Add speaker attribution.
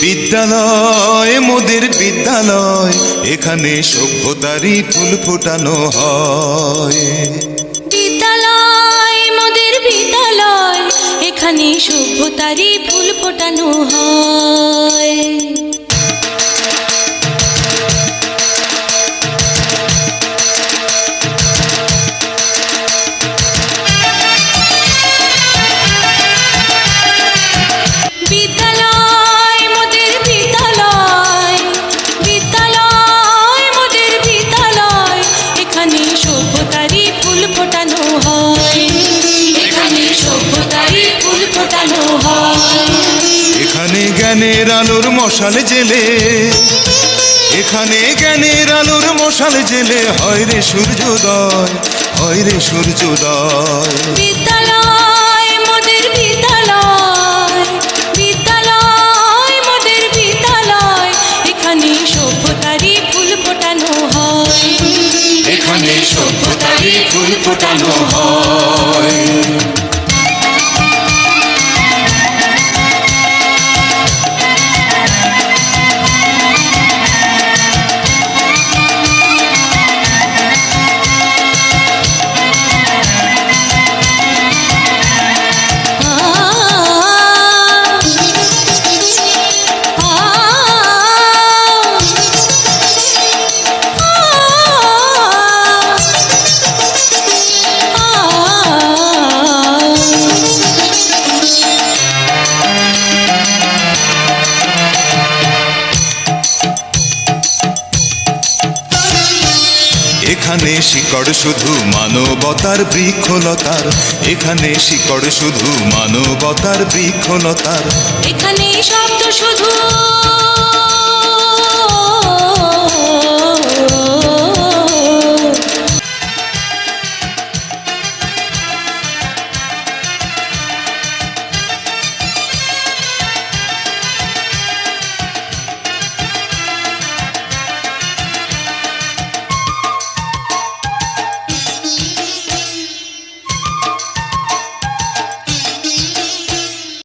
Speaker 1: বিদ্যালয় মোদের বিদ্যালয়, এখানে সভ্যতারই ফুল ফোটানো হয়।
Speaker 2: বিদ্যালয় মোদের বিদ্যালয়, এখানে সভ্যতারই ফুল ফোটানো হয়।
Speaker 1: এখানে জ্ঞানের আলোর মশাল জেলে, এখানে জ্ঞানের আলোর মশাল জেলে হয় রে সূর্যোদয়, হয় রে সূর্যোদয়।
Speaker 2: বিদ্যালয় মোদের বিদ্যালয়, বিদ্যালয় মোদের বিদ্যালয়, এখানে সভ্যতারই ফুল ফোটানো হয়।
Speaker 1: এখানে সভ্যতারই ফুল ফোটানো হয়। এখানে শিকড় শুধু মানবতার বৃক্ষলতার, এখানে শিকড় শুধু মানবতার বৃক্ষলতার।
Speaker 2: এখানে শব্দ